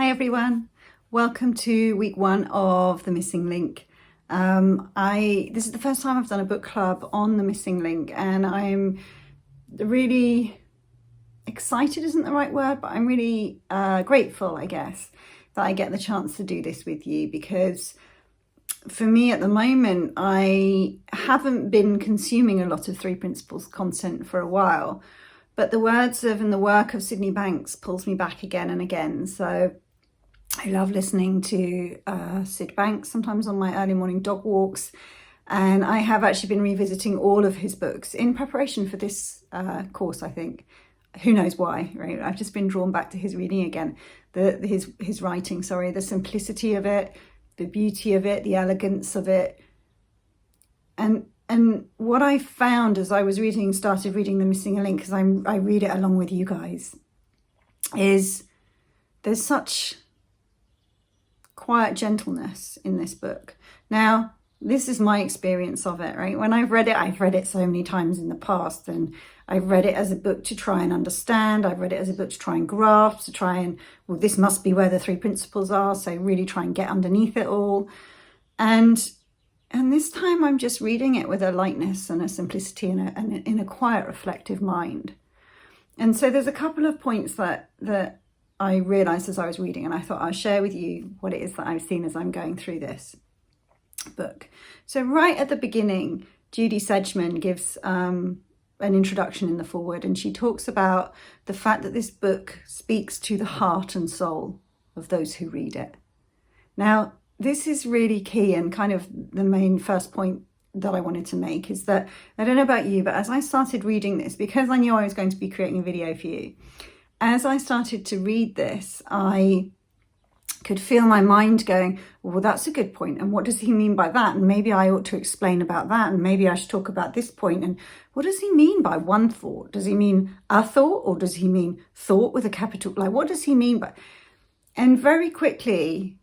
Hi everyone, welcome to week 1 of The Missing Link. This is the first time I've done a book club on The Missing Link, and I'm really excited isn't the right word, but I'm really grateful, I guess, that I get the chance to do this with you, because for me at the moment I haven't been consuming a lot of Three Principles content for a while, but the words of and the work of Sydney Banks pulls me back again and again. So I love listening to Sid Banks sometimes on my early morning dog walks, and I have actually been revisiting all of his books in preparation for this course, I think. Who knows why, right? I've just been drawn back to his reading again, his writing, sorry, the simplicity of it, the beauty of it, the elegance of it. And what I found as I was started reading The Missing Link, because I read it along with you guys, is there's such quiet gentleness in this book. Now, this is my experience of it, right? When I've read it so many times in the past, and I've read it as a book to try and understand. I've read it as a book to try and grasp, well, this must be where the Three Principles are, so really try and get underneath it all. And this time I'm just reading it with a lightness and a simplicity and in a quiet, reflective mind. And so there's a couple of points that I realised as I was reading, and I thought I'll share with you what it is that I've seen as I'm going through this book. So right at the beginning, Judy Sedgman gives an introduction in the foreword, and she talks about the fact that this book speaks to the heart and soul of those who read it. Now, this is really key, and kind of the main first point that I wanted to make is that, I don't know about you, but as I started reading this, because I knew I was going to be creating a video for you, as I started to read this, I could feel my mind going, well, that's a good point. And what does he mean by that? And maybe I ought to explain about that. And maybe I should talk about this point. And what does he mean by one thought? Does he mean a thought, or does he mean thought with a capital? Like, what does he mean by? And very quickly,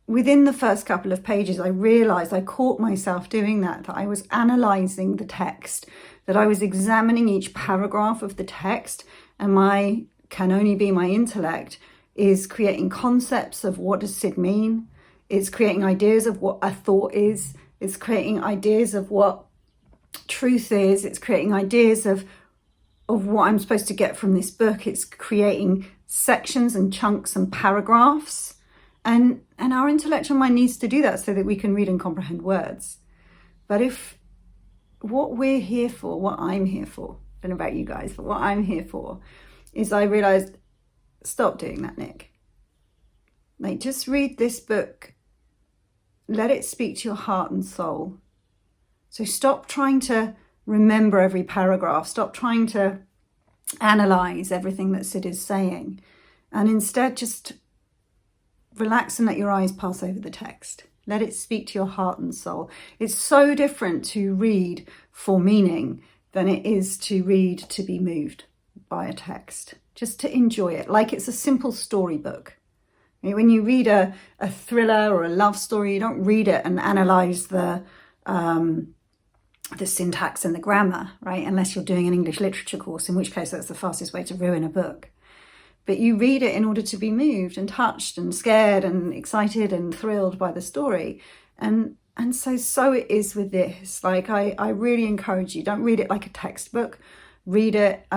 within the first couple of pages, I realized I caught myself doing that I was analyzing the text, that I was examining each paragraph of the text, and my intellect is creating concepts of what does Sid mean. It's creating ideas of what a thought is. It's creating ideas of what truth is. It's creating ideas of what I'm supposed to get from this book. It's creating sections and chunks and paragraphs. And our intellectual mind needs to do that so that we can read and comprehend words. But if what we're here for, what I'm here for, I don't know about you guys, but what I'm here for is, I realized, stop doing that, Nick. Like, just read this book. Let it speak to your heart and soul. So stop trying to remember every paragraph. Stop trying to analyze everything that Sid is saying. And instead, just relax and let your eyes pass over the text. Let it speak to your heart and soul. It's so different to read for meaning than it is to read to be moved by a text, just to enjoy it like it's a simple storybook. When you read a thriller or a love story, you don't read it and analyze the syntax and the grammar, right? Unless you're doing an English literature course, in which case that's the fastest way to ruin a book. But you read it in order to be moved and touched and scared and excited and thrilled by the story. And so it is with this. Like, I really encourage you, don't read it like a textbook. Read it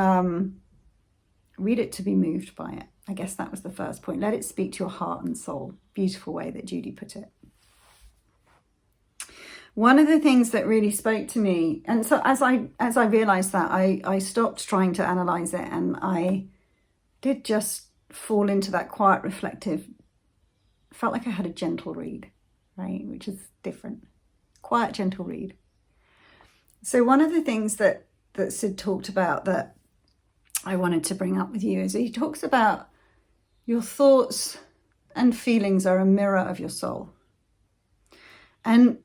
to be moved by it. I guess that was the first point. Let it speak to your heart and soul. Beautiful way that Judy put it. One of the things that really spoke to me, and so as I realized that, I stopped trying to analyze it, and I did just fall into that quiet, reflective, felt like I had a gentle read, right? Which is different. Quiet, gentle read. So one of the things that Sid talked about that I wanted to bring up with you is he talks about your thoughts and feelings are a mirror of your soul. And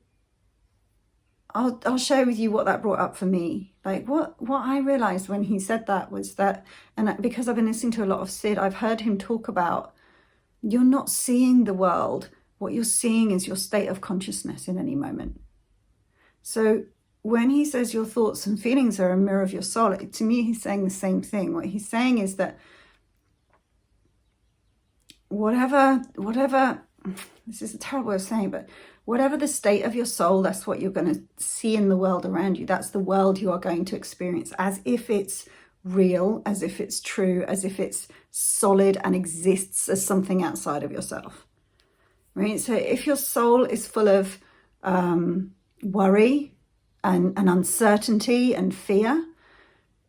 I'll share with you what that brought up for me. Like, what I realized when he said that was that, and because I've been listening to a lot of Sid, I've heard him talk about, you're not seeing the world. What you're seeing is your state of consciousness in any moment. So when he says your thoughts and feelings are a mirror of your soul, to me, he's saying the same thing. What he's saying is that whatever, this is a terrible way of saying, but whatever the state of your soul, that's what you're going to see in the world around you. That's the world you are going to experience, as if it's real, as if it's true, as if it's solid and exists as something outside of yourself, right? So if your soul is full of worry and uncertainty and fear,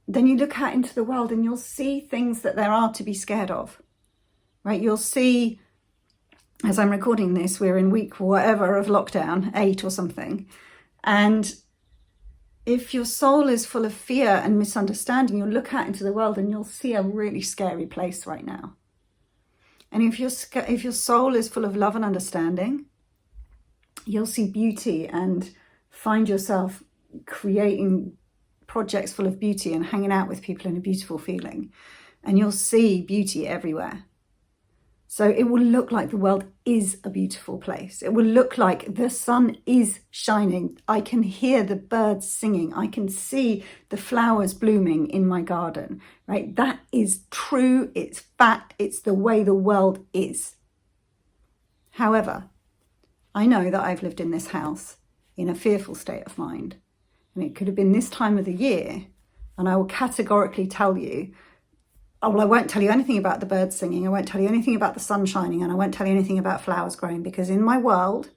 then you look out into the world and you'll see things that there are to be scared of, right? You'll see, as I'm recording this, we're in week whatever of lockdown, 8 or something. And if your soul is full of fear and misunderstanding, you'll look out into the world and you'll see a really scary place right now. And if your soul is full of love and understanding, you'll see beauty and find yourself creating projects full of beauty and hanging out with people in a beautiful feeling. And you'll see beauty everywhere. So it will look like the world is a beautiful place. It will look like the sun is shining. I can hear the birds singing. I can see the flowers blooming in my garden, right? That is true. It's fact. It's the way the world is. However, I know that I've lived in this house in a fearful state of mind. And it could have been this time of the year. And I will categorically tell you, oh, well, I won't tell you anything about the birds singing. I won't tell you anything about the sun shining. And I won't tell you anything about flowers growing. Because in my world,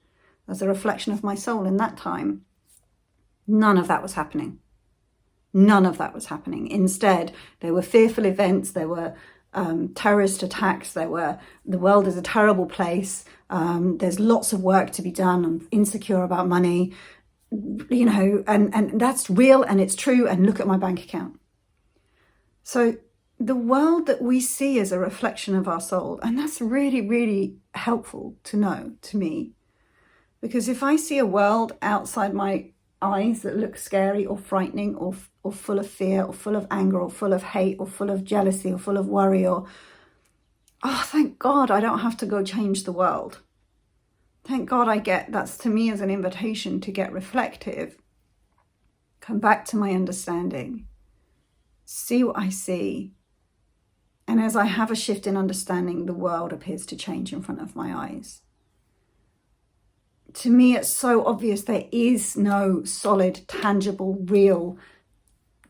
as a reflection of my soul in that time, none of that was happening. None of that was happening. Instead, there were fearful events. There were terrorist attacks. The world is a terrible place. There's lots of work to be done. I'm insecure about money, you know, and that's real and it's true. And look at my bank account. So the world that we see is a reflection of our soul. And that's really, really helpful to know to me. Because if I see a world outside my eyes that looks scary or frightening or full of fear or full of anger or full of hate or full of jealousy or full of worry oh, thank God I don't have to go change the world. Thank God that's to me as an invitation to get reflective, come back to my understanding, see what I see. And as I have a shift in understanding, the world appears to change in front of my eyes. To me, it's so obvious there is no solid, tangible, real,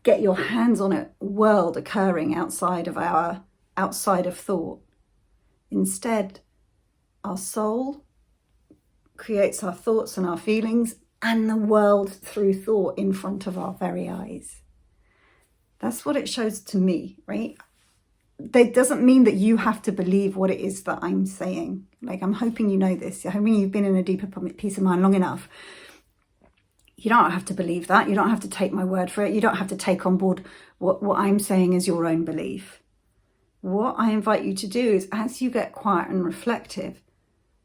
get your hands on it world occurring outside of thought. Instead, our soul creates our thoughts and our feelings and the world through thought in front of our very eyes. That's what it shows to me, right? That doesn't mean that you have to believe what it is that I'm saying. Like, I'm hoping you know this. I'm hoping you've been in a deeper peace of mind long enough. You don't have to believe that. You don't have to take my word for it. You don't have to take on board what I'm saying as your own belief. What I invite you to do is, as you get quiet and reflective,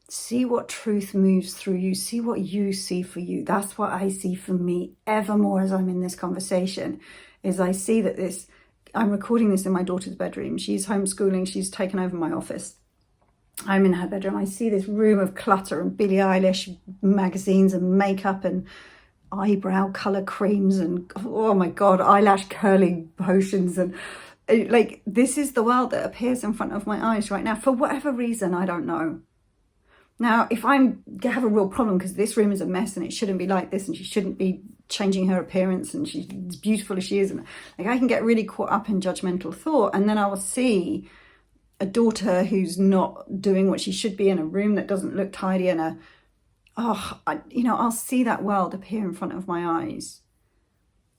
see what truth moves through you. See what you see for you. That's what I see for me ever more as I'm in this conversation, is I see that I'm recording this in my daughter's bedroom. She's homeschooling. She's taken over my office. I'm in her bedroom. I see this room of clutter and Billie Eilish magazines and makeup and eyebrow colour creams and, oh my God, eyelash curling potions. And like, this is the world that appears in front of my eyes right now. For whatever reason, I don't know. Now, if I have a real problem because this room is a mess and it shouldn't be like this and she shouldn't be changing her appearance and she's as beautiful as she is, and like, I can get really caught up in judgmental thought, and then I will see a daughter who's not doing what she should be in a room that doesn't look tidy, and I'll see that world appear in front of my eyes.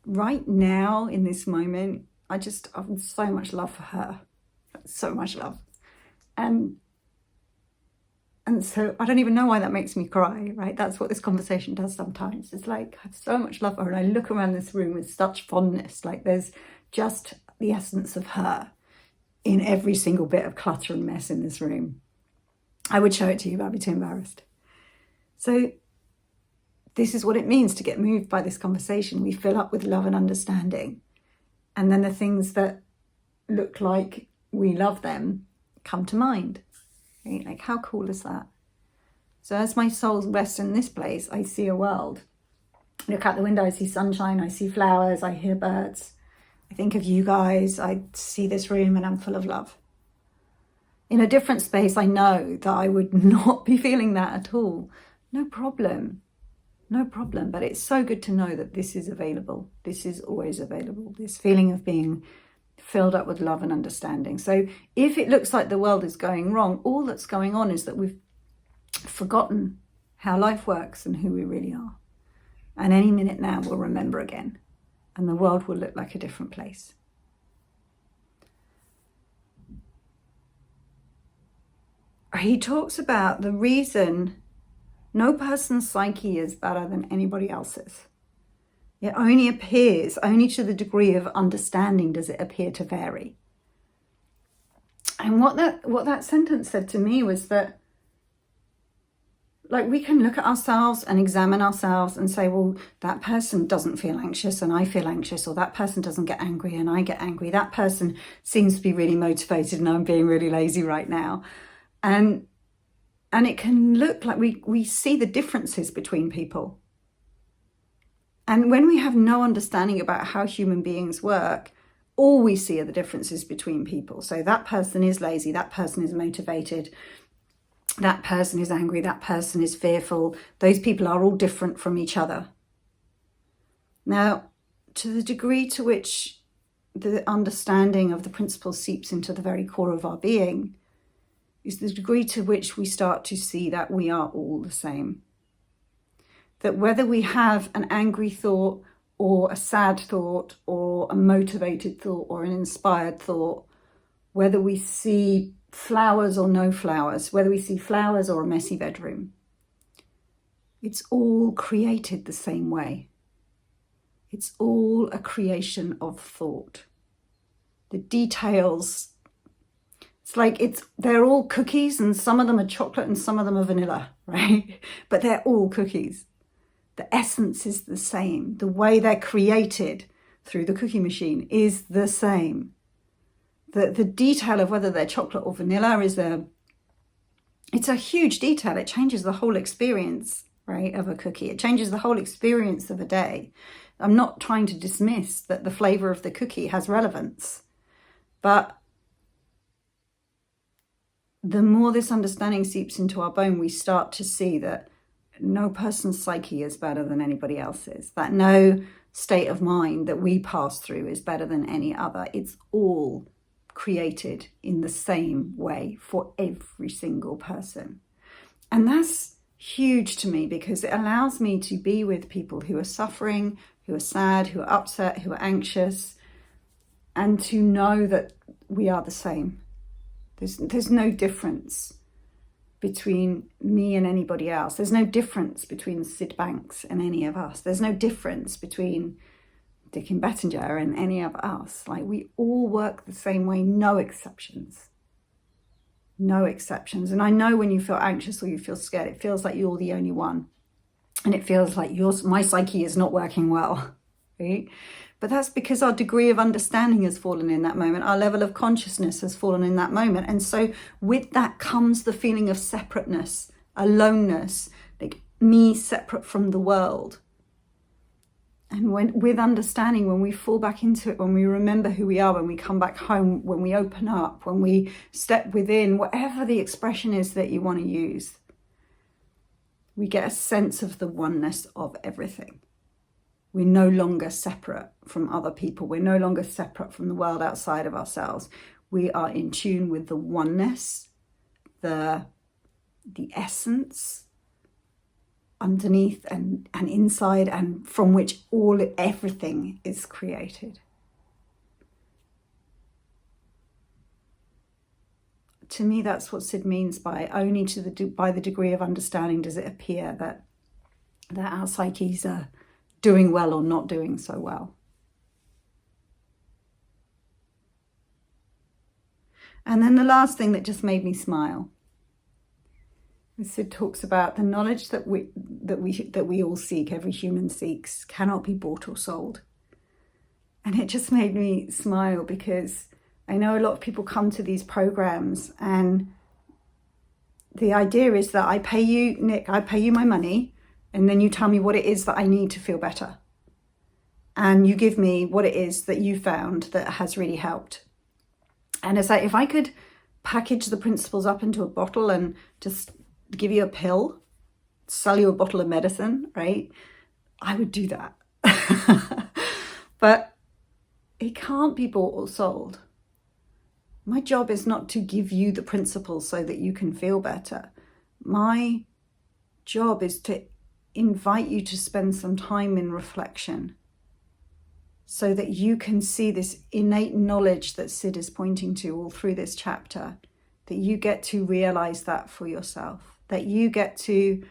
Right now, in this moment, I have so much love for her, so much love, and so I don't even know why that makes me cry, right? That's what this conversation does sometimes. It's like, I have so much love for her. And I look around this room with such fondness. Like, there's just the essence of her in every single bit of clutter and mess in this room. I would show it to you, but I'd be too embarrassed. So this is what it means to get moved by this conversation. We fill up with love and understanding. And then the things that look like we love them come to mind. Right? Like, how cool is that? So as my soul rests in this place, I see a world. I look out the window, I see sunshine, I see flowers, I hear birds. I think of you guys, I see this room and I'm full of love. In a different space, I know that I would not be feeling that at all. No problem. No problem. But it's so good to know that this is available. This is always available. This feeling of being filled up with love and understanding. So if it looks like the world is going wrong, all that's going on is that we've forgotten how life works and who we really are. And any minute now we'll remember again, and the world will look like a different place. He talks about the reason no person's psyche is better than anybody else's. It only appears, only to the degree of understanding does it appear to vary. And what that sentence said to me was that, like, we can look at ourselves and examine ourselves and say, well, that person doesn't feel anxious and I feel anxious, or that person doesn't get angry and I get angry. That person seems to be really motivated and I'm being really lazy right now. And it can look like we see the differences between people. And when we have no understanding about how human beings work, all we see are the differences between people. So that person is lazy, that person is motivated, that person is angry, that person is fearful. Those people are all different from each other. Now, to the degree to which the understanding of the principle seeps into the very core of our being, is the degree to which we start to see that we are all the same. That whether we have an angry thought or a sad thought or a motivated thought or an inspired thought, whether we see flowers or no flowers, whether we see flowers or a messy bedroom, it's all created the same way. It's all a creation of thought. The details, it's like they're all cookies, and some of them are chocolate and some of them are vanilla, right? But they're all cookies. The essence is the same. The way they're created through the cookie machine is the same. The detail of whether they're chocolate or vanilla it's a huge detail. It changes the whole experience, right, of a cookie. It changes the whole experience of a day. I'm not trying to dismiss that the flavor of the cookie has relevance, but the more this understanding seeps into our bone, we start to see that no person's psyche is better than anybody else's, that no state of mind that we pass through is better than any other. It's all created in the same way for every single person. And that's huge to me, because it allows me to be with people who are suffering, who are sad, who are upset, who are anxious, and to know that we are the same. There's no difference between me and anybody else. There's no difference between Sid Banks and any of us. There's no difference between Dickin Bettinger and any of us. Like, we all work the same way, no exceptions. No exceptions. And I know when you feel anxious or you feel scared, it feels like you're the only one. And it feels like my psyche is not working well, right? But that's because our degree of understanding has fallen in that moment. Our level of consciousness has fallen in that moment. And so with that comes the feeling of separateness, aloneness, like me separate from the world. And with understanding, when we fall back into it, when we remember who we are, when we come back home, when we open up, when we step within, whatever the expression is that you want to use, we get a sense of the oneness of everything. We're no longer separate from other people. We're no longer separate from the world outside of ourselves. We are in tune with the oneness, the essence underneath and inside, and from which everything is created. To me, that's what Sid means by only by the degree of understanding does it appear that our psyches are doing well or not doing so well. And then the last thing that just made me smile, Sid talks about the knowledge that we all seek, every human seeks, cannot be bought or sold. And it just made me smile, because I know a lot of people come to these programs and the idea is that I pay you, Nick, I pay you my money, and then you tell me what it is that I need to feel better. And you give me what it is that you found that has really helped. And it's like, if I could package the principles up into a bottle and just give you a pill, sell you a bottle of medicine, right? I would do that. But it can't be bought or sold. My job is not to give you the principles so that you can feel better. My job is to invite you to spend some time in reflection so that you can see this innate knowledge that Sid is pointing to all through this chapter, that you get to realize that for yourself, that you get to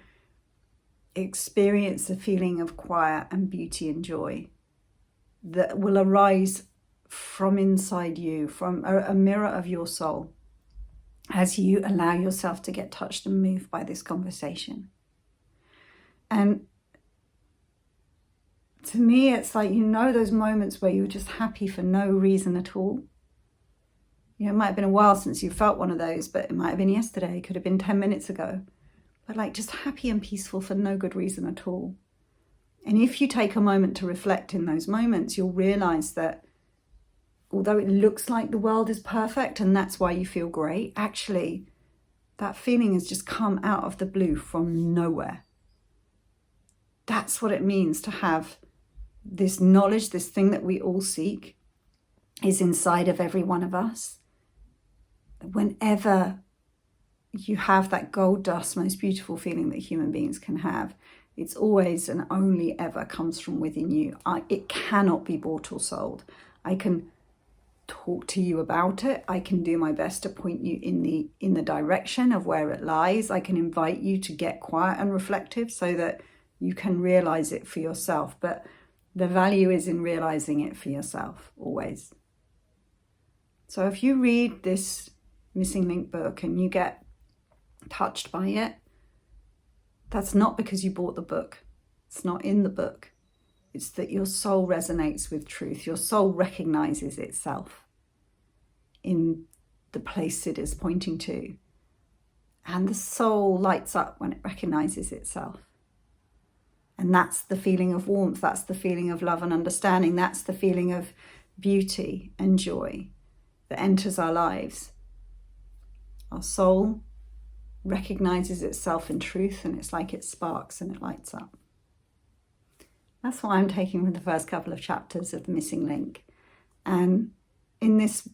experience the feeling of quiet and beauty and joy that will arise from inside you, from a mirror of your soul, as you allow yourself to get touched and moved by this conversation. And to me, it's like, those moments where you're just happy for no reason at all. It might have been a while since you felt one of those, but it might have been yesterday, it could have been 10 minutes ago. But like just happy and peaceful for no good reason at all. And if you take a moment to reflect in those moments, you'll realize that although it looks like the world is perfect and that's why you feel great, actually that feeling has just come out of the blue from nowhere. That's what it means to have this knowledge, this thing that we all seek is inside of every one of us. Whenever you have that gold dust, most beautiful feeling that human beings can have, it's always and only ever comes from within you. It cannot be bought or sold. I can talk to you about it. I can do my best to point you in the direction of where it lies. I can invite you to get quiet and reflective so that you can realize it for yourself. But the value is in realizing it for yourself, always. So if you read this Missing Link book and you get touched by it, that's not because you bought the book. It's not in the book. It's that your soul resonates with truth. Your soul recognizes itself in the place it is pointing to. And the soul lights up when it recognizes itself. And that's the feeling of warmth. That's the feeling of love and understanding. That's the feeling of beauty and joy that enters our lives. Our soul recognizes itself in truth, and it's like it sparks and it lights up. That's what I'm taking from the first couple of chapters of The Missing Link. And in this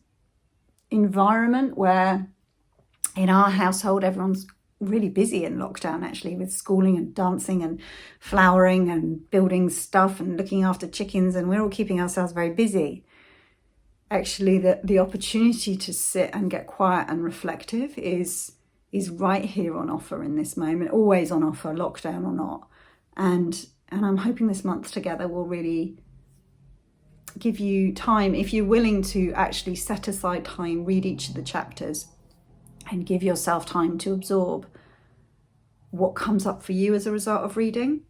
environment where in our household everyone's really busy in lockdown, actually, with schooling and dancing and flowering and building stuff and looking after chickens, and we're all keeping ourselves very busy. Actually, the opportunity to sit and get quiet and reflective is right here on offer in this moment, always on offer, lockdown or not. And I'm hoping this month together will really give you time, if you're willing to actually set aside time, read each of the chapters and give yourself time to absorb what comes up for you as a result of reading.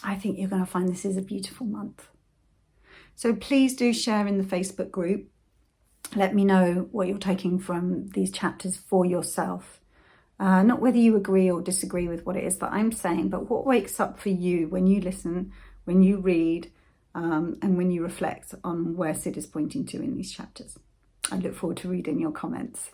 I think you're going to find this is a beautiful month. So please do share in the Facebook group. Let me know what you're taking from these chapters for yourself. Not whether you agree or disagree with what it is that I'm saying, but what wakes up for you when you listen, when you read, and when you reflect on where Sid is pointing to in these chapters. I look forward to reading your comments.